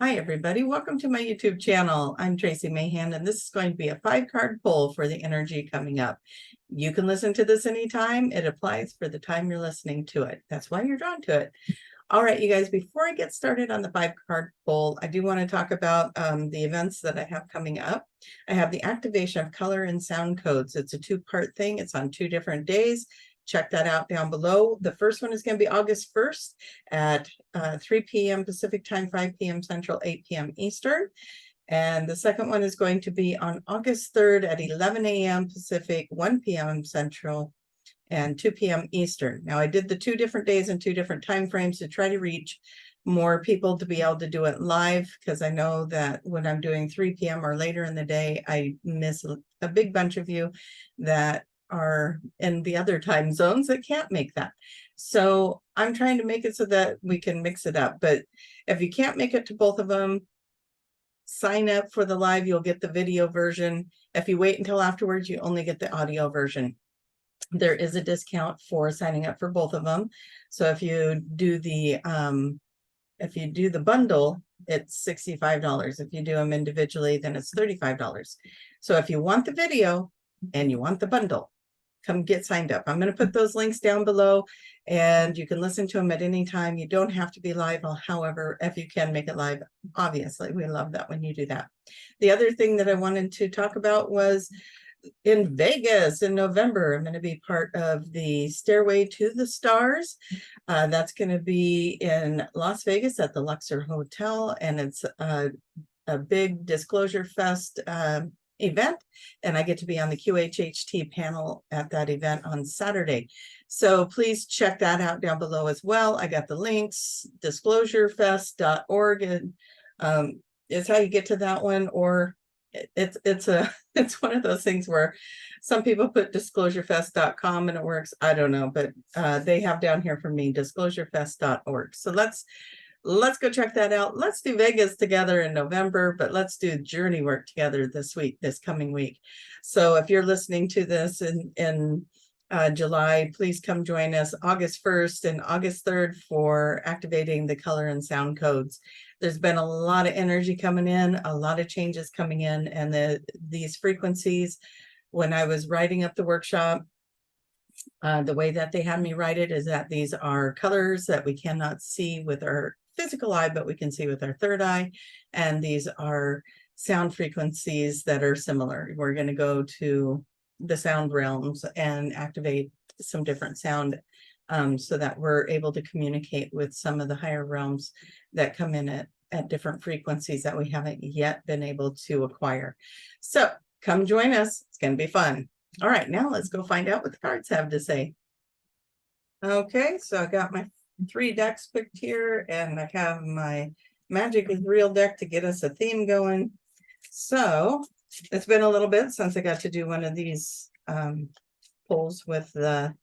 Hi, everybody. Welcome to my YouTube channel. I'm Tracie Mahan, and this is going to be a 5-card pull for the energy coming up. You can listen to this anytime. It applies for the time you're listening to it. That's why you're drawn to it. All right, you guys, before I get started on the 5-card pull, I do want to talk about the events that I have coming up. I have the activation of color and sound codes. It's a 2-part thing. It's on 2 different days. Check that out down below. The first one is going to be August 1st at 3 p.m. Pacific time, 5 p.m. Central, 8 p.m. Eastern. And the second one is going to be on August 3rd at 11 a.m. Pacific, 1 p.m. Central, and 2 p.m. Eastern. Now, I did the 2 different days and 2 different time frames to try to reach more people to be able to do it live, because I know that when I'm doing 3 p.m. or later in the day, I miss a big bunch of you that are in the other time zones that can't make that. So I'm trying to make it so that we can mix it up. But if you can't make it to both of them, sign up for the live. You'll get the video version. If you wait until afterwards, you only get the audio version. There is a discount for signing up for both of them. So if you do the bundle, it's $65. If you do them individually, then it's $35. So if you want the video and you want the bundle, come get signed up. I'm going to put those links down below, and you can listen to them at any time. You don't have to be live. However, if you can make it live, obviously, we love that when you do that. The other thing that I wanted to talk about was in Vegas in November. I'm going to be part of the Stairway to the Stars. That's going to be in Las Vegas at the Luxor Hotel, and it's a big Disclosure Fest event, and I get to be on the QHHT panel at that event on Saturday. So please check that out down below as well. I got the links, disclosurefest.org, and is how you get to that one. Or it's one of those things where some people put disclosurefest.com and it works. I don't know, but they have down here for me disclosurefest.org. So let's go check that out. Let's do Vegas together in November, but let's do journey work together this coming week. So if you're listening to this in July, please come join us August 1st and August 3rd for activating the color and sound codes. There's been a lot of energy coming in, a lot of changes coming in, and these frequencies, when I was writing up the workshop, the way that they had me write it is that these are colors that we cannot see with our physical eye, but we can see with our third eye. And these are sound frequencies that are similar. We're going to go to the sound realms and activate some different sound so that we're able to communicate with some of the higher realms that come in at different frequencies that we haven't yet been able to acquire. So come join us. It's going to be fun. All right, now let's go find out what the cards have to say. Okay, so I got my 3 decks picked here, and I have my Magic is Real deck to get us a theme going. So it's been a little bit since I got to do one of these pulls with the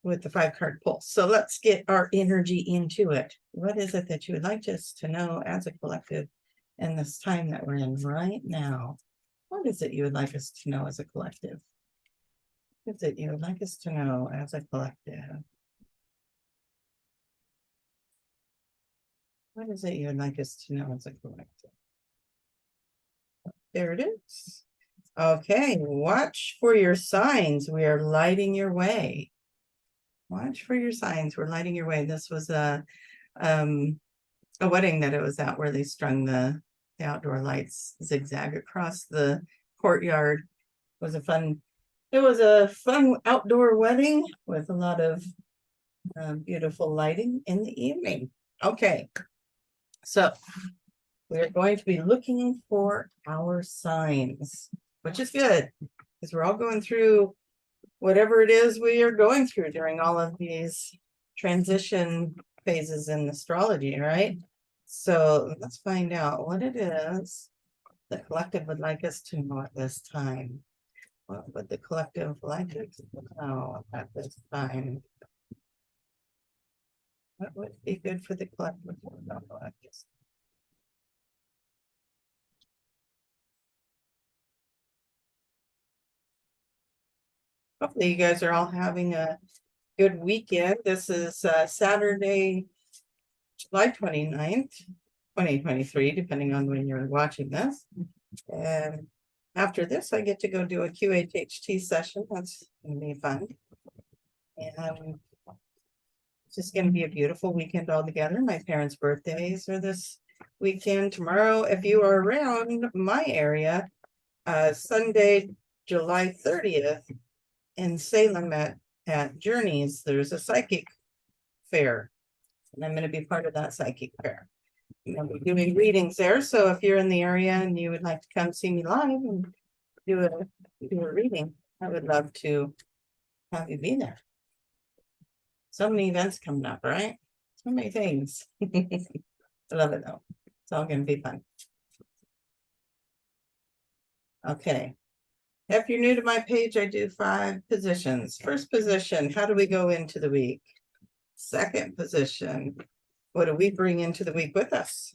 5-card pull. So let's get our energy into it. What is it that you would like us to know as a collective in this time that we're in right now? What is it you would like us to know as a collective? What is it you would like us to know as a collective? What is it you would like us to know as a collective? There it is. Okay, watch for your signs. We are lighting your way. Watch for your signs. We're lighting your way. This was a wedding that it was at where they strung the outdoor lights zigzag across the courtyard. It was a fun outdoor wedding with a lot of beautiful lighting in the evening. Okay, so we're going to be looking for our signs, which is good because we're all going through whatever it is we are going through during all of these transition phases in astrology, right? So let's find out what it is the collective would like us to know at this time. What would the collective like us to know at this time? What would be good for the collective to know at this time? Hopefully you guys are all having a good weekend. This is Saturday, July 29th. 2023, depending on when you're watching this. And after this, I get to go do a QHHT session. That's going to be fun. And it's just going to be a beautiful weekend all together. My parents' birthdays are this weekend. Tomorrow, if you are around my area, Sunday, July 30th in Salem at Journeys, there's a psychic fair. And I'm going to be part of that psychic fair. I'll be doing readings there. So if you're in the area and you would like to come see me live and do a reading, I would love to have you be there. So many events coming up, right? So many things. I love it though. It's all going to be fun. Okay. If you're new to my page, I do 5 positions. First position, how do we go into the week? Second position, what do we bring into the week with us?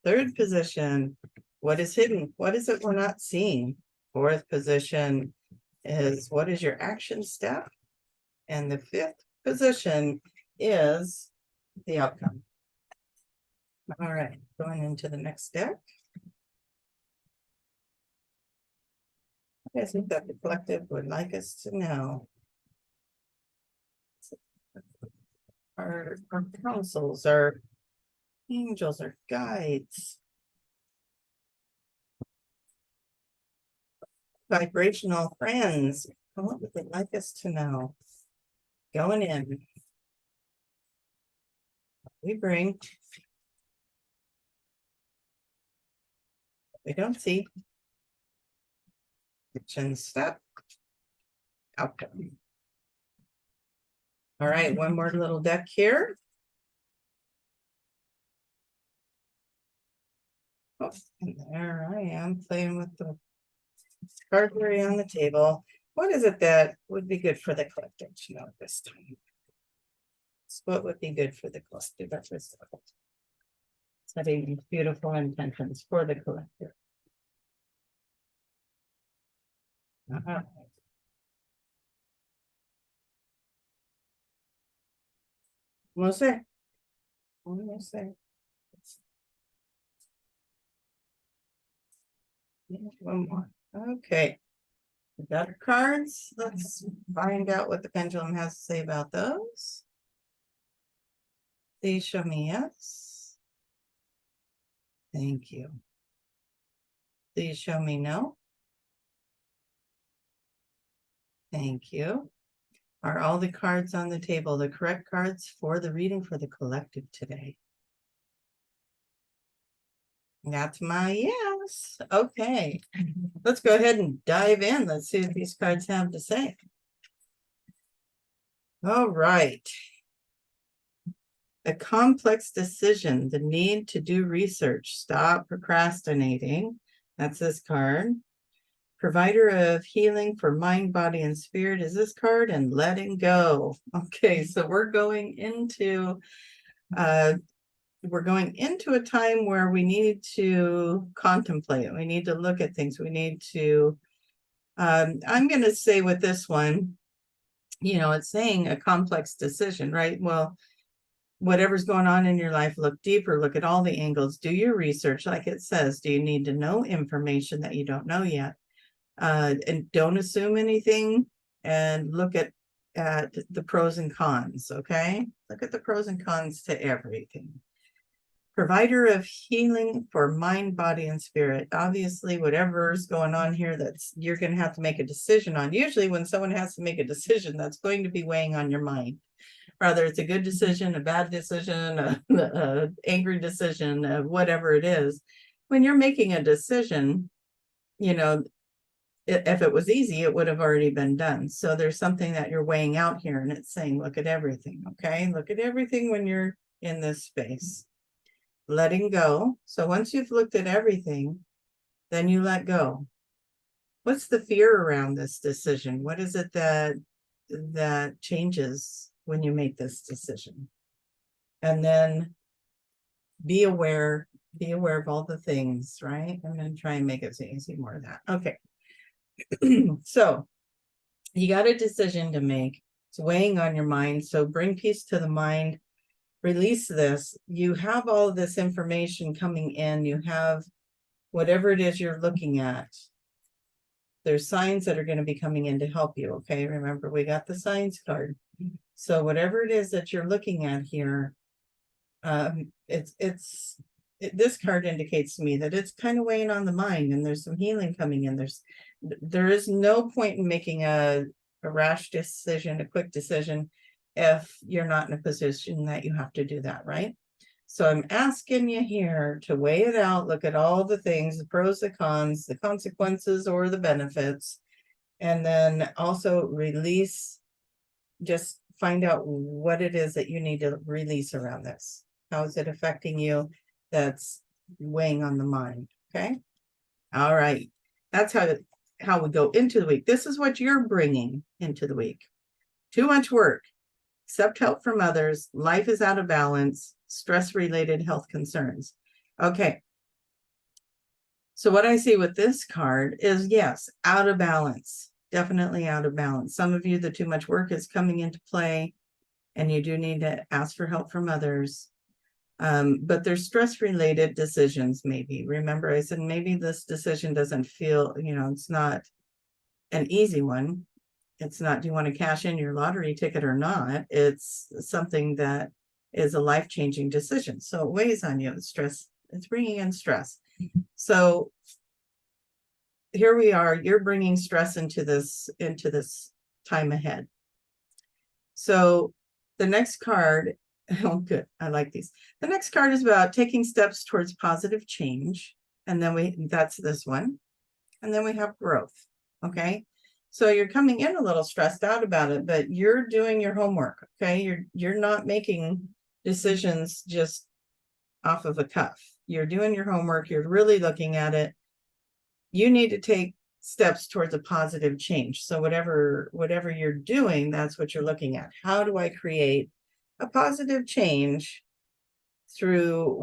Third position, what is hidden? What is it we're not seeing? Fourth position is what is your action step? And the 5th position is the outcome. All right, going into the next deck. I think that the collective would like us to know. Our councils, our angels, our guides. Vibrational friends. What would they like us to know? Going in. We bring. We don't see. Action step. Outcome. All right, one more little deck here. Oh, and there I am playing with the cardboard on the table. What is it that would be good for the collective to know this time? So what would be good for the collective at this time? Setting beautiful intentions for the collective. We'll see. We'll see. One more. Okay. We got our cards. Let's find out what the pendulum has to say about those. Please show me yes. Thank you. Please show me no. Thank you. Are all the cards on the table the correct cards for the reading for the collective today? That's my yes. Okay. Let's go ahead and dive in. Let's see what these cards have to say. All right. A complex decision, the need to do research, stop procrastinating. That's this card. Provider of healing for mind, body, and spirit is this card, and letting go. Okay, so we're going into a time where we need to contemplate. We need to look at things. We need to, I'm going to say with this one, you know, it's saying a complex decision, right? Well, whatever's going on in your life, look deeper, look at all the angles, do your research. Like it says, do you need to know information that you don't know yet? And don't assume anything, and look at the pros and cons, okay? Look at the pros and cons to everything. Provider of healing for mind, body, and spirit. Obviously, whatever's going on here, you're going to have to make a decision on. Usually when someone has to make a decision, that's going to be weighing on your mind. Whether it's a good decision, a bad decision, a angry decision, whatever it is. When you're making a decision, you know, if it was easy, it would have already been done. So there's something that you're weighing out here, and it's saying, look at everything, okay? Look at everything when you're in this space. Letting go. So once you've looked at everything, then you let go. What's the fear around this decision? What is it that changes when you make this decision? And then be aware of all the things, right? I'm going to try and make it so you can see more of that. Okay. So you got a decision to make. It's weighing on your mind. So bring peace to the mind. release this. You have all of this information coming in. You have whatever it is you're looking at. There's signs that are going to be coming in to help you. Okay. Remember, we got the signs card. So whatever it is that you're looking at here, this card indicates to me that it's kind of weighing on the mind, and there's some healing coming in. There is no point in making a rash decision, a quick decision, if you're not in a position that you have to do that, right? So I'm asking you here to weigh it out, look at all the things, the pros, the cons, the consequences or the benefits, and then also release, just find out what it is that you need to release around this. How is it affecting you? That's weighing on the mind. Okay. All right. That's how we go into the week. This is what you're bringing into the week. Too much work, accept help from others, life is out of balance, stress-related health concerns. Okay. So what I see with this card is, yes, out of balance, definitely out of balance. Some of you, the too much work is coming into play, and you do need to ask for help from others. But there's stress-related decisions, maybe. Remember, I said maybe this decision doesn't feel, it's not an easy one. It's not, do you want to cash in your lottery ticket or not? It's something that is a life-changing decision. So it weighs on you. It's stress. It's bringing in stress. So here we are. You're bringing stress into this time ahead. So the next card, oh, good. I like these. The next card is about taking steps towards positive change. And then that's this one. And then we have growth. Okay. So you're coming in a little stressed out about it, but you're doing your homework. Okay. You're not making decisions just off of a cuff. You're doing your homework. You're really looking at it. You need to take steps towards a positive change. So whatever you're doing, that's what you're looking at. How do I create a positive change through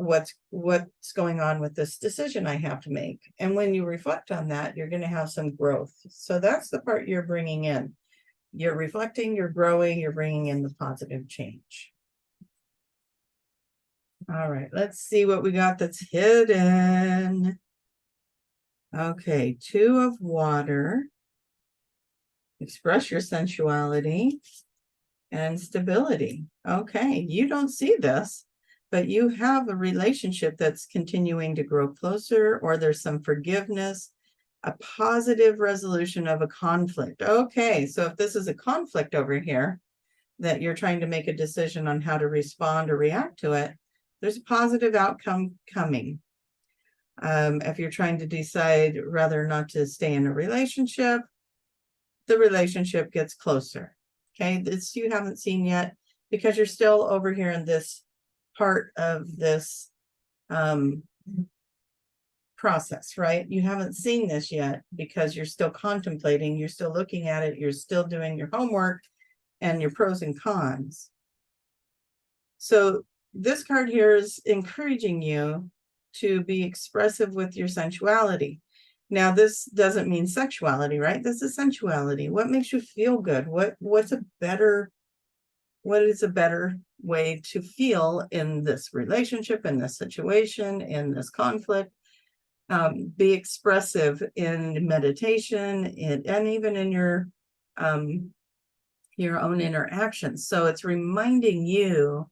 what's going on with this decision I have to make? And when you reflect on that, you're going to have some growth. So that's the part you're bringing in. You're reflecting, you're growing, you're bringing in the positive change. All right, let's see what we got that's hidden. Okay, 2 of water. Express your sensuality and stability. Okay, you don't see this, but you have a relationship that's continuing to grow closer, or there's some forgiveness, a positive resolution of a conflict. Okay, so if this is a conflict over here that you're trying to make a decision on how to respond or react to it, there's a positive outcome coming. If you're trying to decide whether or not to stay in a relationship, the relationship gets closer. Okay, this you haven't seen yet because you're still over here in this part of this process, right? You haven't seen this yet because you're still contemplating, you're still looking at it, you're still doing your homework and your pros and cons. So this card here is encouraging you to be expressive with your sensuality. Now, this doesn't mean sexuality, right? This is sensuality. What makes you feel good? What is a better way to feel in this relationship, in this situation, in this conflict? Be expressive in meditation and even in your own interactions. So it's reminding you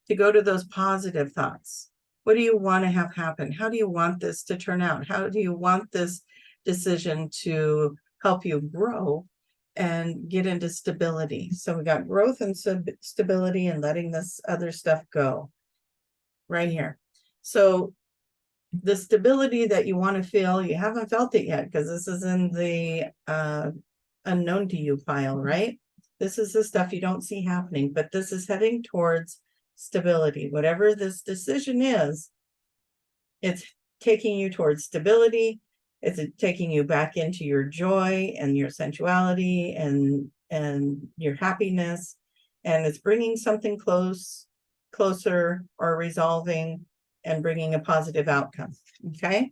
to go to those positive thoughts. What do you want to have happen? How do you want this to turn out? How do you want this decision to help you grow and get into stability? So we got growth and stability and letting this other stuff go right here. So the stability that you want to feel, you haven't felt it yet because this is in the unknown to you pile, right? This is the stuff you don't see happening, but this is heading towards stability. Whatever this decision is, it's taking you towards stability. It's taking you back into your joy and your sensuality and your happiness, and it's bringing something closer or resolving and bringing a positive outcome. Okay,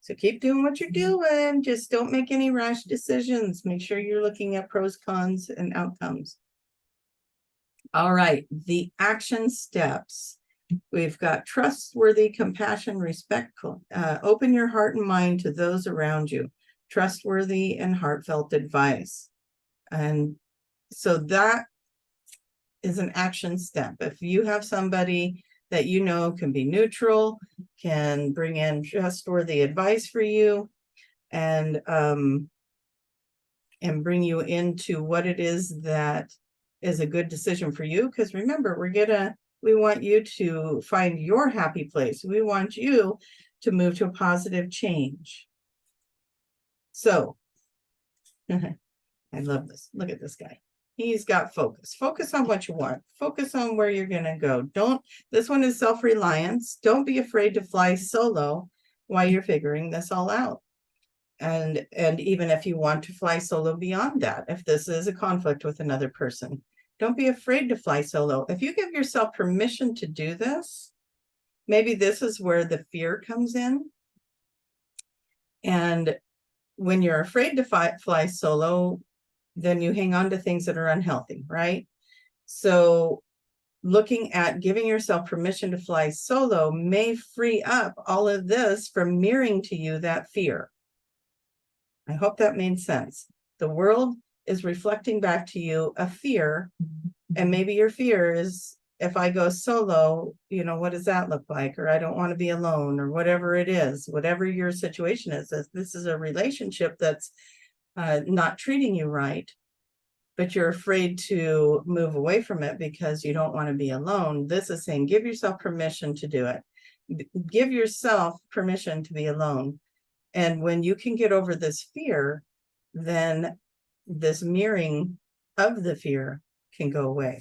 so keep doing what you're doing. Just don't make any rash decisions. Make sure you're looking at pros, cons, and outcomes. All right, the action steps. We've got trustworthy, compassion, respect. Open your heart and mind to those around you. Trustworthy and heartfelt advice. And so that is an action step. If you have somebody that you know can be neutral, can bring in trustworthy advice for you, and bring you into what it is that is a good decision for you. Because remember, we want you to find your happy place. We want you to move to a positive change. So I love this. Look at this guy. He's got focus. Focus on what you want. Focus on where you're going to go. This one is self-reliance. Don't be afraid to fly solo while you're figuring this all out. And even if you want to fly solo beyond that, if this is a conflict with another person, don't be afraid to fly solo. If you give yourself permission to do this, maybe this is where the fear comes in. And when you're afraid to fly solo, then you hang on to things that are unhealthy, right? So looking at giving yourself permission to fly solo may free up all of this from mirroring to you that fear. I hope that made sense. The world is reflecting back to you a fear, and maybe your fear is, if I go solo, what does that look like? Or I don't want to be alone, or whatever it is, whatever your situation is. If this is a relationship that's not treating you right, but you're afraid to move away from it because you don't want to be alone. This is saying, give yourself permission to do it. Give yourself permission to be alone. And when you can get over this fear, then this mirroring of the fear can go away.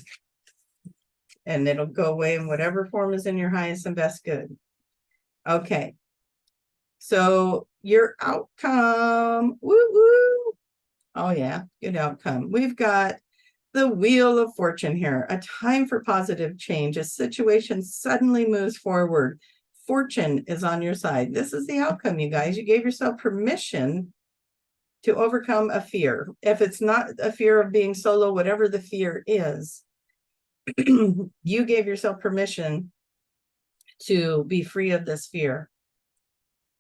And it'll go away in whatever form is in your highest and best good. Okay. So your outcome, woo woo. Oh yeah, good outcome. We've got the Wheel of Fortune here, a time for positive change. A situation suddenly moves forward. Fortune is on your side. This is the outcome, you guys. You gave yourself permission to overcome a fear. If it's not a fear of being solo, whatever the fear is, you gave yourself permission to be free of this fear.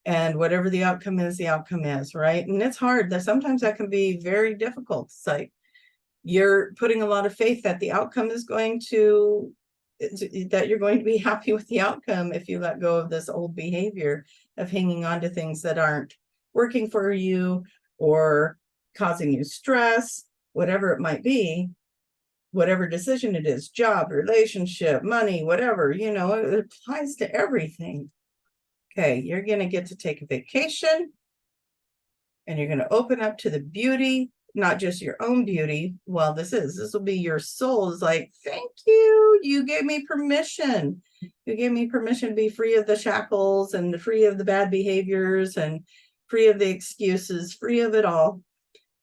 And whatever the outcome is, right? And it's hard. Sometimes that can be very difficult. It's like you're putting a lot of faith that the outcome is that you're going to be happy with the outcome if you let go of this old behavior of hanging on to things that aren't working for you or causing you stress, whatever it might be, whatever decision it is, job, relationship, money, whatever, it applies to everything. Okay, you're going to get to take a vacation, and you're going to open up to the beauty, not just your own beauty. Well, this will be your soul is like, thank you. You gave me permission. You gave me permission to be free of the shackles and free of the bad behaviors and free of the excuses, free of it all,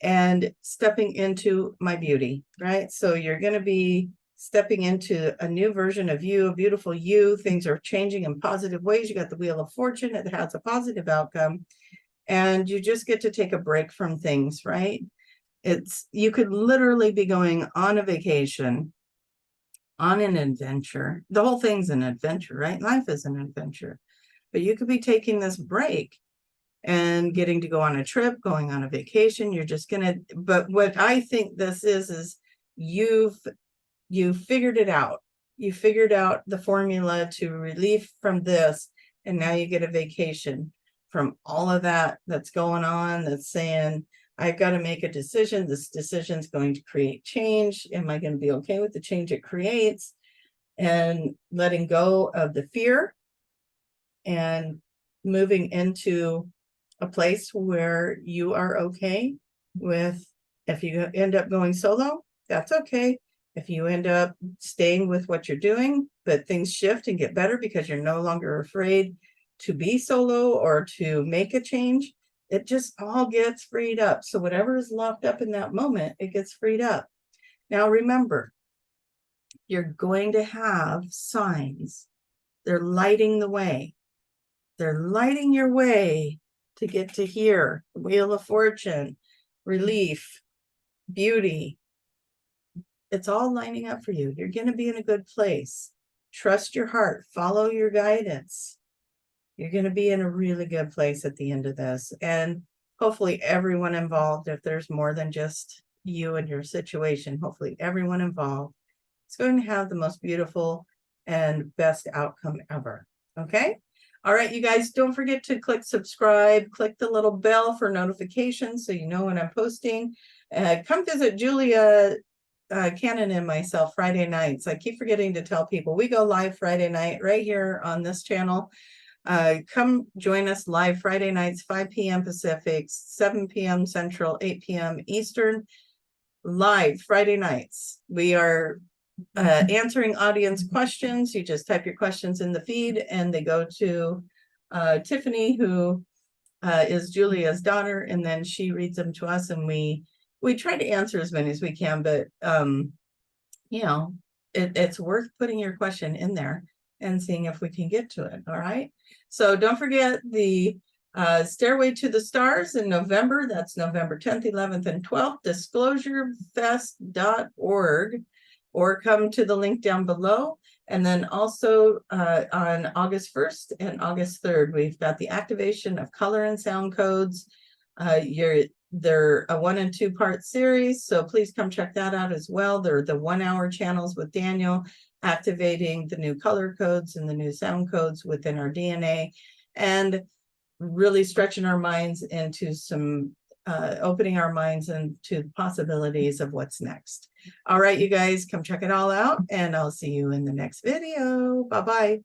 and stepping into my beauty, right? So you're going to be stepping into a new version of you, a beautiful you. Things are changing in positive ways. You got the Wheel of Fortune. It has a positive outcome. And you just get to take a break from things, right? You could literally be going on a vacation, on an adventure. The whole thing's an adventure, right? Life is an adventure. But you could be taking this break and getting to go on a trip, going on a vacation. You're just but what I think this is you've figured it out. You figured out the formula to relief from this, and now you get a vacation from all of that that's going on, that's saying, I've got to make a decision. This decision is going to create change. Am I going to be okay with the change it creates? And letting go of the fear and moving into a place where you are okay with, if you end up going solo, that's okay. If you end up staying with what you're doing, but things shift and get better because you're no longer afraid to be solo or to make a change, it just all gets freed up. So whatever is locked up in that moment, it gets freed up. Now remember, you're going to have signs. They're lighting the way. They're lighting your way to get to here. Wheel of Fortune, relief, beauty. it's all lining up for you. You're going to be in a good place. Trust your heart, follow your guidance. You're going to be in a really good place at the end of this. And hopefully everyone involved, if there's more than just you and your situation, hopefully everyone involved is going to have the most beautiful and best outcome ever. Okay? All right, you guys, don't forget to click subscribe, click the little bell for notifications so you know when I'm posting. Come visit Julia Cannon and myself Friday nights. I keep forgetting to tell people we go live Friday night right here on this channel. Come join us live Friday nights, 5 p.m. Pacific, 7 p.m. Central, 8 p.m. Eastern, live Friday nights. We are answering audience questions. You just type your questions in the feed and they go to Tiffany, who is Julia's daughter, and then she reads them to us, and we try to answer as many as we can, but you know, it's worth putting your question in there and seeing if we can get to it. All right. So don't forget the Stairway to the Stars in November. That's November 10th, 11th, and 12th, disclosurefest.org, or come to the link down below. And then also on August 1st and August 3rd, we've got the activation of color and sound codes. They're a 1 and 2 part series, so please come check that out as well. They're the 1 hour channels with Daniel, activating the new color codes and the new sound codes within our DNA, and really stretching our minds into some, opening our minds into possibilities of what's next. All right, you guys, come check it all out, and I'll see you in the next video. Bye-bye.